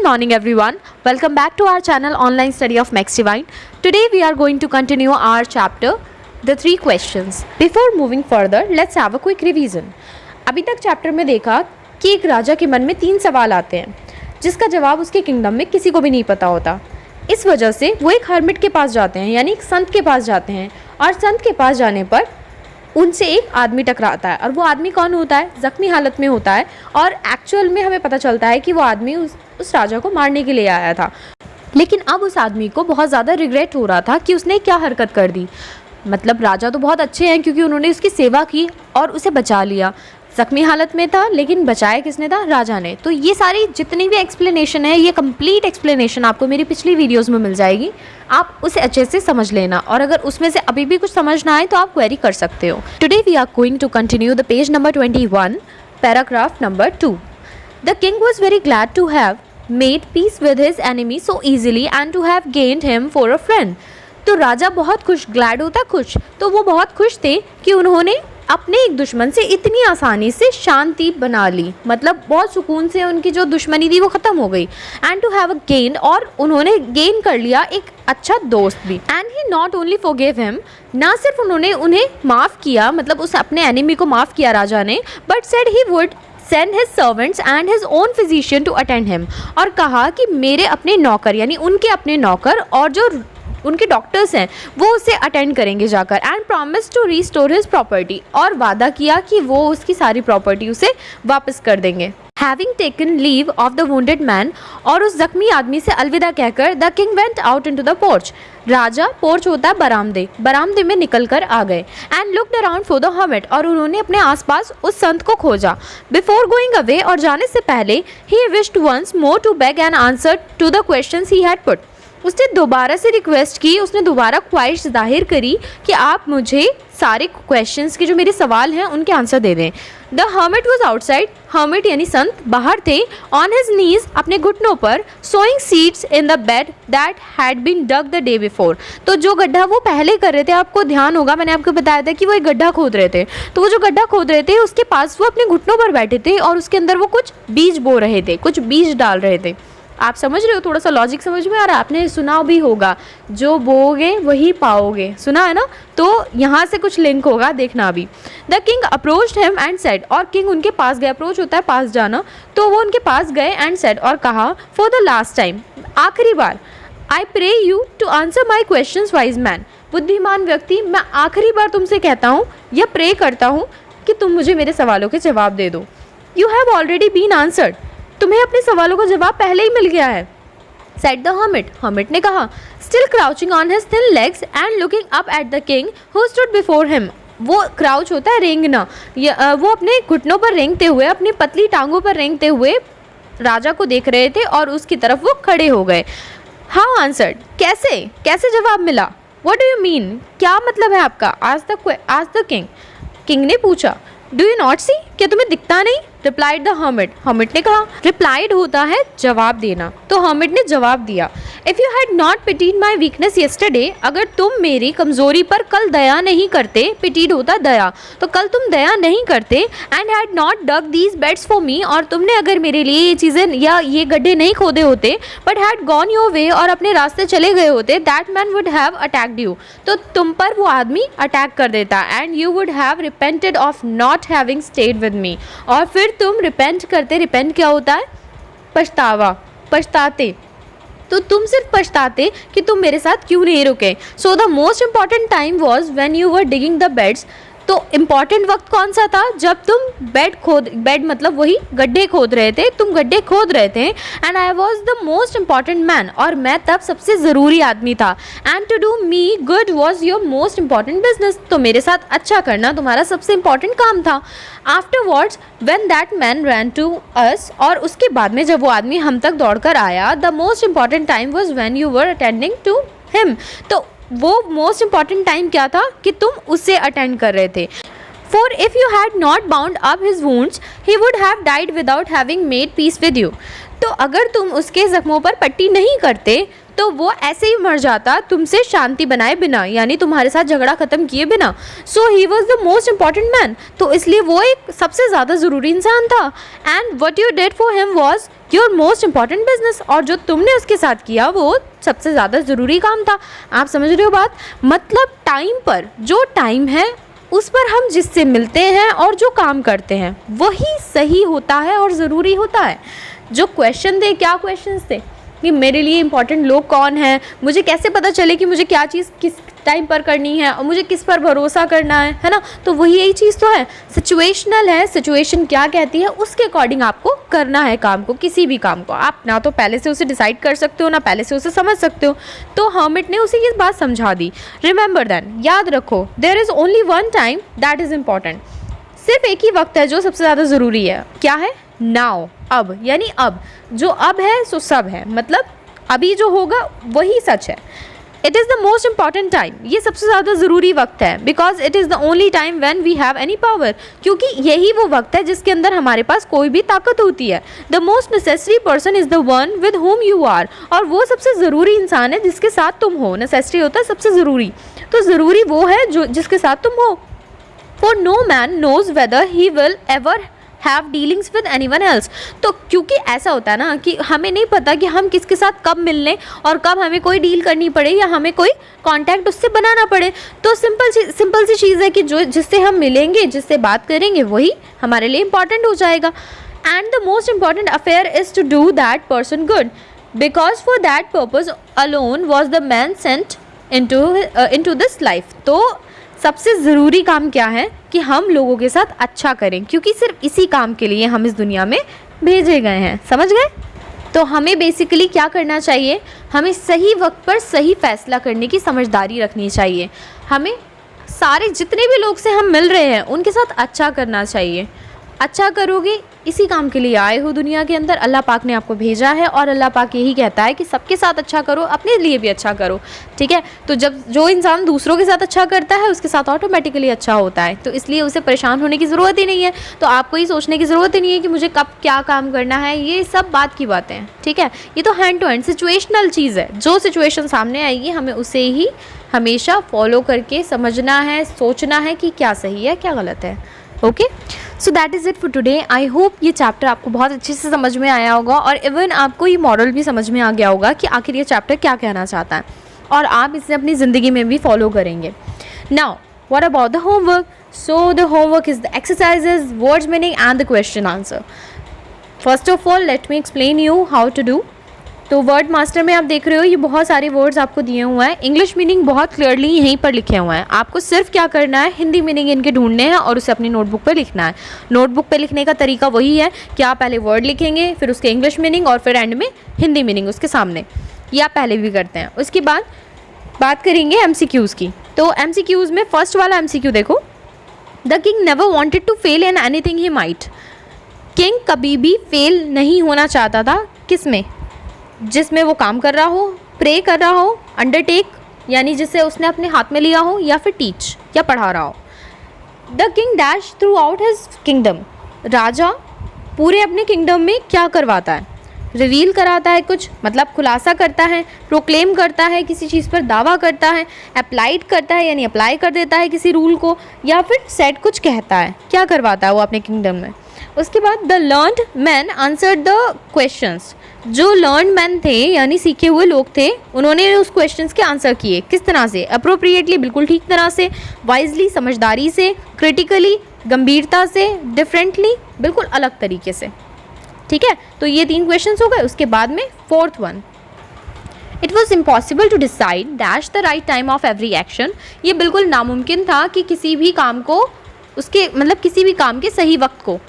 morning everyone. Welcome back to our channel Online Study of Max Divine. Today we are going to continue our chapter The Three Questions. Before moving further, let's have a quick revision. अभी तक chapter में देखा कि एक राजा के मन में 3 सवाल आते हैं जिसका जवाब उसके किंगडम में किसी को भी नहीं पता होता। इस वजह से वो एक हर्मिट के पास जाते हैं, यानी एक संत के पास जाते हैं, और संत के पास जाने पर उनसे एक आदमी टकराता है। और वो आदमी कौन होता है? जख्मी हालत में होता है, और एक्चुअल में हमें पता चलता है कि वो आदमी उस राजा को मारने के लिए आया था। लेकिन अब उस आदमी को बहुत ज़्यादा रिग्रेट हो रहा था कि उसने क्या हरकत कर दी। मतलब राजा तो बहुत अच्छे हैं क्योंकि उन्होंने उसकी सेवा की और उसे बचा लिया। जख्मी हालत में था लेकिन बचाया किसने था? राजा ने। तो ये सारी जितनी भी एक्सप्लेनेशन है, ये कंप्लीट एक्सप्लेनेशन आपको मेरी पिछली वीडियोस में मिल जाएगी। आप उसे अच्छे से समझ लेना, और अगर उसमें से अभी भी कुछ समझ ना आए तो आप क्वेरी कर सकते हो। Today we are going to continue the page number 21, paragraph number 2। The king was very glad to have made peace with his enemy so easily and to have gained him for a friend. तो राजा बहुत खुश, glad होता खुश, तो वो बहुत खुश थे कि उन्होंने अपने एक दुश्मन से इतनी आसानी से शांति बना ली। मतलब बहुत सुकून से उनकी जो दुश्मनी थी वो ख़त्म हो गई। And to have a gain, और उन्होंने गेन कर लिया एक अच्छा दोस्त भी। And he not only forgive him, ना सिर्फ उन्होंने उन्हें माफ़ किया, मतलब उस अपने एनिमी को माफ़ किया राजा ने, but said he would send his servants and his own physician to attend him. और कहा कि मेरे अपने नौकर, यानी उनके अपने नौकर और जो उनके डॉक्टर्स हैं वो उसे अटेंड करेंगे जाकर। And promise to restore his property, और वादा किया कि वो उसकी सारी प्रॉपर्टी उसे वापस कर देंगे। Having taken leave of the wounded man, और उस जख्मी आदमी से अलविदा कहकर the king went out into the porch. Raja, porch होता है बरामदे, बरामदे में निकल कर आ गए। And looked around for the hermit, और उन्होंने अपने आसपास उस संत को खोजा। बिफोर गोइंग अवे, और जाने से पहले, he wished once more to beg an answer to the questions he had put. उसने दोबारा से रिक्वेस्ट की, उसने दोबारा ख्वाहिश जाहिर करी कि आप मुझे सारे क्वेश्चंस के जो मेरे सवाल हैं उनके आंसर दे दें। The hermit was outside, hermit यानी संत बाहर थे, ऑन हिज नीज, अपने घुटनों पर, sowing seeds in the bed that had been dug the day before. तो जो गड्ढा वो पहले कर रहे थे, आपको ध्यान होगा मैंने आपको बताया था कि वो एक गड्ढा खोद रहे थे। तो वो जो गड्ढा खोद रहे थे उसके पास वो अपने घुटनों पर बैठे थे और उसके अंदर वो कुछ बीज बो रहे थे, कुछ बीज डाल रहे थे। आप समझ रहे हो? थोड़ा सा लॉजिक समझ में आ रहा है? आपने सुना भी होगा, जो बोओगे वही पाओगे, सुना है ना? तो यहाँ से कुछ लिंक होगा, देखना अभी। The king approached him and said, और किंग उनके पास गए। अप्रोच होता है पास जाना, तो वो उनके पास गए। एंड सेड, और कहा, फॉर द लास्ट टाइम, आखिरी बार, I pray you to answer my questions wise man. बुद्धिमान व्यक्ति, मैं आखिरी बार तुमसे कहता हूँ या प्रे करता हूँ कि तुम मुझे मेरे सवालों के जवाब दे दो। You have already been answered, तुम्हें अपने सवालों का जवाब पहले ही मिल गया है। सेड द हर्मिट, हर्मिट ने कहा, still crouching on his thin legs and looking up at the king who stood before him. वो क्राउच होता है रेंगना, वो अपने घुटनों पर रेंगते हुए, अपनी पतली टांगों पर रेंगते हुए राजा को देख रहे थे और उसकी तरफ वो खड़े हो गए। हाउ आंसर्ड, कैसे कैसे जवाब मिला? व्हाट डू यू मीन, क्या मतलब है आपका? आज द किंग, किंग ने पूछा। डू यू नॉट सी, क्या तुम्हें दिखता नहीं? रिप्लाइड द हर्मिट, हर्मिट ने कहा। रिप्लाइड होता है जवाब देना, तो हर्मिट ने जवाब दिया। If you had not pitied my weakness yesterday, अगर तुम मेरी कमज़ोरी पर कल दया नहीं करते, पिटीड होता दया, तो कल तुम दया नहीं करते, and had not dug these beds for me, और तुमने अगर मेरे लिए ये चीज़ें या ये गड्ढे नहीं खोदे होते, but had gone your way, और अपने रास्ते चले गए होते, that man would have attacked you, तो तुम पर वो आदमी अटैक कर देता। And you would have repented of not having stayed with me, और फिर तुम रिपेंट करते। रिपेंट क्या होता है? पछतावा, पछताते। तो तुम सिर्फ पछताते कि तुम मेरे साथ क्यों नहीं रुके। So the most important time was when you were digging the beds, तो इम्पॉर्टेंट वक्त कौन सा था? जब तुम बेड मतलब वही गड्ढे खोद रहे थे, तुम गड्ढे खोद रहे थे। And I was the most important man, और मैं तब सबसे ज़रूरी आदमी था। And to do me good was your most important business, तो मेरे साथ अच्छा करना तुम्हारा सबसे इंपॉर्टेंट काम था। Afterwards when that man ran to us, और उसके बाद में जब वो आदमी हम तक दौड़ कर आया, the most important time was when you were attending to him, तो वो मोस्ट इंपॉर्टेंट टाइम क्या था? कि तुम उससे अटेंड कर रहे थे। For if you had not bound up his wounds he would have died without having made peace with you, तो अगर तुम उसके जख्मों पर पट्टी नहीं करते तो वो ऐसे ही मर जाता तुमसे शांति बनाए बिना, यानी तुम्हारे साथ झगड़ा ख़त्म किए बिना। So he was the most important man, तो इसलिए वो एक सबसे ज़्यादा ज़रूरी इंसान था। And what you did for him was, your most important business, और जो तुमने उसके साथ किया वो सबसे ज़्यादा ज़रूरी काम था। आप समझ रहे हो बात? मतलब टाइम पर, जो टाइम है उस पर हम जिससे मिलते हैं और जो काम करते हैं वही सही होता है और ज़रूरी होता है। जो क्वेश्चन थे, क्या क्वेश्चंस थे कि मेरे लिए इंपॉर्टेंट लोग कौन हैं, मुझे कैसे पता चले कि मुझे क्या चीज़ किस टाइम पर करनी है और मुझे किस पर भरोसा करना है ना? तो वही यही चीज़ तो है, सिचुएशनल है। सिचुएशन क्या कहती है उसके अकॉर्डिंग आपको करना है काम को, किसी भी काम को। आप ना तो पहले से उसे डिसाइड कर सकते हो, ना पहले से उसे समझ सकते हो। तो हर्मिट ने उसे ये बात समझा दी। रिमेंबर देन, याद रखो, there is only one time that is important. सिर्फ एक ही वक्त है जो सबसे ज़्यादा ज़रूरी है। क्या है? नाउ, अब, यानी अब। जो अब है सो सब है, मतलब अभी जो होगा वही सच है। It is the most important time, ये सबसे ज़्यादा ज़रूरी वक्त है। Because it is the only time when we have any power, क्योंकि यही वो वक्त है जिसके अंदर हमारे पास कोई भी ताकत होती है। The most necessary person is the one with whom you are, और वो सबसे ज़रूरी इंसान है जिसके साथ तुम हो। नेसेसरी होता है सबसे ज़रूरी, तो ज़रूरी वो है जो जिसके साथ तुम हो। For no man knows whether he will ever have dealings with anyone else. तो क्योंकि ऐसा होता है ना कि हमें नहीं पता कि हम किसके साथ कब मिलने और कब हमें कोई डील करनी पड़े या हमें कोई कांटेक्ट उससे बनाना पड़े। तो सिंपल सी चीज़ है कि जो जिससे हम मिलेंगे, जिससे बात करेंगे, वही हमारे लिए इंपॉर्टेंट हो जाएगा। And the most important affair is to do that person good, because for that purpose alone was the man sent into this life. तो सबसे ज़रूरी काम क्या है कि हम लोगों के साथ अच्छा करें, क्योंकि सिर्फ इसी काम के लिए हम इस दुनिया में भेजे गए हैं। समझ गए? तो हमें बेसिकली क्या करना चाहिए? हमें सही वक्त पर सही फैसला करने की समझदारी रखनी चाहिए। हमें सारे जितने भी लोग से हम मिल रहे हैं उनके साथ अच्छा करना चाहिए। अच्छा करोगे, इसी काम के लिए आए हो दुनिया के अंदर, अल्लाह पाक ने आपको भेजा है और अल्लाह पाक यही कहता है कि सबके साथ अच्छा करो, अपने लिए भी अच्छा करो। ठीक है? तो जब जो इंसान दूसरों के साथ अच्छा करता है उसके साथ ऑटोमेटिकली अच्छा होता है, तो इसलिए उसे परेशान होने की ज़रूरत ही नहीं है। तो आपको ही सोचने की ज़रूरत ही नहीं है कि मुझे कब क्या काम करना है, ये सब बात की बातें हैं। ठीक है? ये तो हैंड टू हैंड सिचुएशनल चीज़ है। जो सिचुएशन सामने आएगी हमें उसे ही हमेशा फॉलो करके समझना है, सोचना है कि क्या सही है क्या गलत है। Okay, so that is it for today. I hope ये चैप्टर आपको बहुत अच्छे से समझ में आया होगा और इवन आपको ये मॉरल भी समझ में आ गया होगा कि आखिर ये चैप्टर क्या कहना चाहता है, और आप इसे अपनी ज़िंदगी में भी फॉलो करेंगे। Now what about the homework? So the homework is the exercises, words meaning and the question answer. First of all let me explain you how to do. तो वर्ड मास्टर में आप देख रहे हो ये बहुत सारे वर्ड्स आपको दिए हुए हैं। इंग्लिश मीनिंग बहुत क्लियरली यहीं पर लिखे हुए हैं। आपको सिर्फ क्या करना है, हिंदी मीनिंग इनके ढूंढने हैं और उसे अपनी नोटबुक पे लिखना है। नोटबुक पे लिखने का तरीका वही है कि आप पहले वर्ड लिखेंगे, फिर उसके इंग्लिश मीनिंग और फिर एंड में हिंदी मीनिंग उसके सामने। ये आप पहले भी करते हैं। उसके बाद बात करेंगे MCQs की। तो MCQs में फर्स्ट वाला MCQ देखो, the king never wanted to fail in anything he might. किंग कभी भी फेल नहीं होना चाहता था, किस में? जिसमें वो काम कर रहा हो, प्रे कर रहा हो, अंडरटेक यानी जिसे उसने अपने हाथ में लिया हो, या फिर टीच या पढ़ा रहा हो। The king dash throughout his kingdom. राजा पूरे अपने किंगडम में क्या करवाता है? रिवील कराता है कुछ, मतलब खुलासा करता है, प्रोक्लेम करता है, किसी चीज़ पर दावा करता है, अप्लाइड करता है यानी अप्लाई कर देता है किसी रूल को, या फिर सेट कुछ कहता है। क्या करवाता है वो अपने किंगडम में? उसके बाद the learned man answered the questions. जो लर्नड मैन थे यानी सीखे हुए लोग थे, उन्होंने उस क्वेश्चंस के आंसर किए। किस तरह से? अप्रोप्रिएटली, बिल्कुल ठीक तरह से, वाइजली, समझदारी से, क्रिटिकली, गंभीरता से, डिफरेंटली, बिल्कुल अलग तरीके से। ठीक है? तो ये 3 क्वेश्चंस हो गए। उसके बाद में fourth one, it was impossible to decide dash the right time of every action. ये बिल्कुल नामुमकिन था कि किसी भी काम को उसके मतलब किसी भी काम के सही वक्त को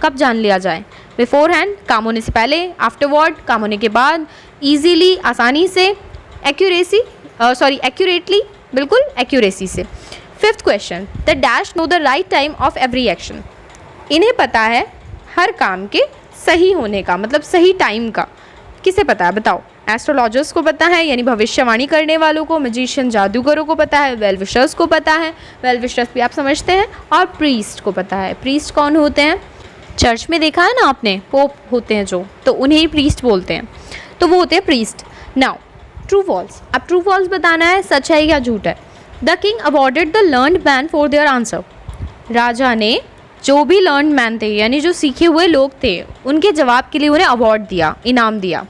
कब जान लिया जाए। बिफोर हैंड, काम होने से पहले, आफ्टरवर्ड, काम होने के बाद, ईजीली, आसानी से, एक्यूरेटली, बिल्कुल एक्यूरेसी से। Fifth question, the dash know the right time of every action. इन्हें पता है हर काम के सही होने का, मतलब सही टाइम का। किसे पता है बताओ? एस्ट्रोलॉजर्स को पता है यानी भविष्यवाणी करने वालों को, मैजिशियन जादूगरों को पता है, वेल विशर्स को पता है, वेल विशर्स भी आप समझते हैं, और प्रीस्ट को पता है। प्रीस्ट कौन होते हैं? चर्च में देखा है ना आपने, पोप होते हैं जो, तो उन्हें ही प्रीस्ट बोलते हैं, तो वो होते हैं प्रीस्ट। नाउ ट्रू फॉल्स, अब ट्रू फॉल्स बताना है, सच है या झूठ है। The king awarded the learned man for their answer. राजा ने जो भी लर्न मैन थे यानी जो सीखे हुए लोग थे, उनके जवाब के लिए उन्हें अवार्ड दिया, इनाम दिया।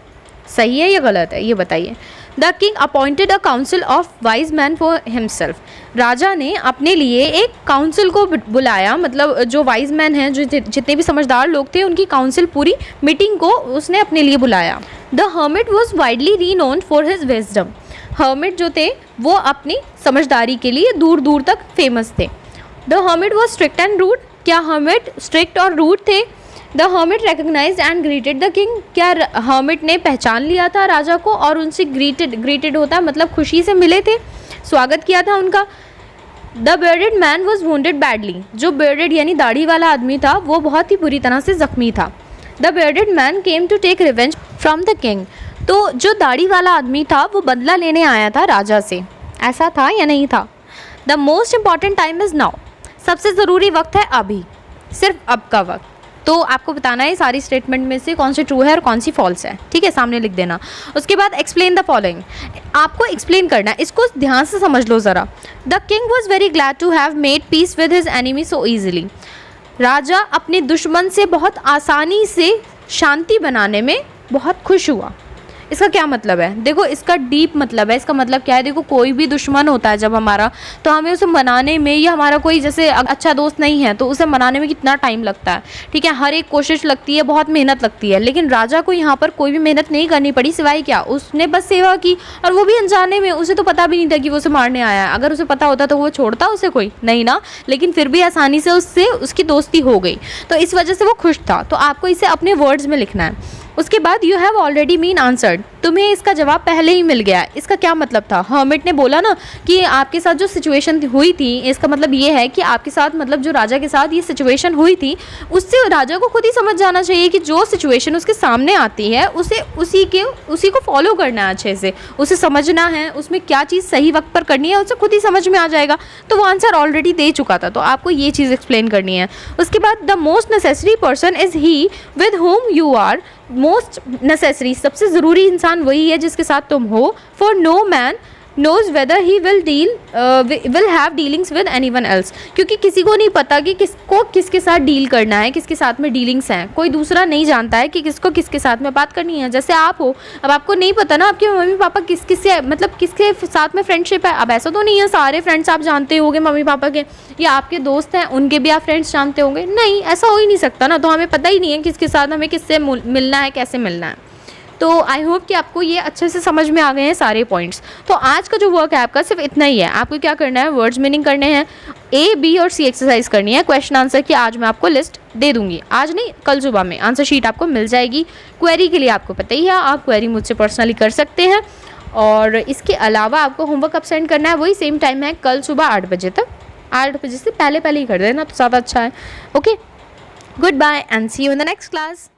सही है या गलत है, ये बताइए। The king appointed a council of wise man for himself. राजा ने अपने लिए एक काउंसिल को बुलाया, मतलब जो वाइज मैन हैं, जो जितने भी समझदार लोग थे, उनकी काउंसिल, पूरी मीटिंग को उसने अपने लिए बुलाया। The hermit was widely renowned for his wisdom. Hermit जो थे वो अपनी समझदारी के लिए दूर दूर तक फेमस थे। The hermit was strict and rude. क्या हर्मिट स्ट्रिक्ट और रूड थे? The hermit recognised and greeted the king. क्या हर्मिट ने पहचान लिया था राजा को और उनसे ग्रीटेड होता है मतलब खुशी से मिले थे, स्वागत किया था उनका। The bearded man was wounded badly. जो बियर्डेड यानी दाढ़ी वाला आदमी था वो बहुत ही बुरी तरह से जख्मी था। The bearded man came to take revenge from the king. तो जो दाढ़ी वाला आदमी था वो बदला लेने आया था राजा से, ऐसा था या नहीं था? The most important time is now. सबसे ज़रूरी वक्त है अभी, सिर्फ अब का वक्त। तो आपको बताना है सारी स्टेटमेंट में से कौन सी ट्रू है और कौन सी फॉल्स है, ठीक है, सामने लिख देना। उसके बाद एक्सप्लेन द फॉलोइंग, आपको एक्सप्लेन करना है, इसको ध्यान से समझ लो ज़रा। The king was very glad to have made peace with his enemy so easily. राजा अपने दुश्मन से बहुत आसानी से शांति बनाने में बहुत खुश हुआ। इसका क्या मतलब है? देखो, इसका डीप मतलब है। इसका मतलब क्या है? देखो, कोई भी दुश्मन होता है जब हमारा, तो हमें उसे मनाने में, या हमारा कोई जैसे अच्छा दोस्त नहीं है तो उसे मनाने में कितना टाइम लगता है, ठीक है, हर एक कोशिश लगती है, बहुत मेहनत लगती है। लेकिन राजा को यहाँ पर कोई भी मेहनत नहीं करनी पड़ी, सिवाय क्या, उसने बस सेवा की, और वो भी अनजाने में। उसे तो पता भी नहीं था कि वो उसे मारने आया है। अगर उसे पता होता तो वो छोड़ता उसे? कोई नहीं ना। लेकिन फिर भी आसानी से उससे उसकी दोस्ती हो गई, तो इस वजह से वो खुश था। तो आपको इसे अपने वर्ड्स में लिखना है। उसके बाद you have already mean answered, तुम्हें इसका जवाब पहले ही मिल गया। इसका क्या मतलब था? हर्मिट ने बोला ना कि आपके साथ जो सिचुएशन हुई थी, इसका मतलब ये है कि आपके साथ, मतलब जो राजा के साथ ये सिचुएशन हुई थी, उससे राजा को खुद ही समझ जाना चाहिए कि जो सिचुएशन उसके सामने आती है उसे उसी को फॉलो करना है, अच्छे से उसे समझना है, उसमें क्या चीज़ सही वक्त पर करनी है, उसे खुद ही समझ में आ जाएगा। तो वो आंसर ऑलरेडी दे चुका था, तो आपको ये चीज़ एक्सप्लेन करनी है। उसके बाद the most necessary person is he with whom you are. Most necessary, सबसे ज़रूरी इंसान वही है जिसके साथ तुम हो। For no man knows whether he will have dealings with any one else. क्योंकि किसी को नहीं पता कि किसको किसके साथ डील करना है, किसके साथ में डीलिंग्स हैं। कोई दूसरा नहीं जानता है कि किसको किसके साथ में बात करनी है। जैसे आप हो, अब आपको नहीं पता ना आपके मम्मी पापा किससे, मतलब किसके साथ में फ्रेंडशिप है। अब ऐसा तो नहीं है सारे फ्रेंड्स आप जानते होंगे मम्मी पापा के, या आपके दोस्त हैं उनके भी आप फ्रेंड्स जानते होंगे। नहीं, ऐसा हो ही नहीं सकता ना। तो हमें पता ही नहीं है किसके साथ हमें किससे मिलना है, कैसे मिलना है। तो आई होप कि आपको ये अच्छे से समझ में आ गए हैं सारे पॉइंट्स। तो आज का जो वर्क है आपका सिर्फ इतना ही है। आपको क्या करना है, वर्ड्स मीनिंग करने हैं, A, B और C एक्सरसाइज करनी है। क्वेश्चन आंसर की आज मैं आपको लिस्ट दे दूंगी, आज नहीं कल सुबह में आंसर शीट आपको मिल जाएगी। क्वेरी के लिए आपको पता ही है, आप क्वेरी मुझसे पर्सनली कर सकते हैं। और इसके अलावा आपको होमवर्क अब सेंड करना है, वही सेम टाइम है, कल सुबह 8 बजे तक। 8 बजे से पहले ही कर देना तो ज़्यादा अच्छा है। Okay, goodbye and see you in the next class.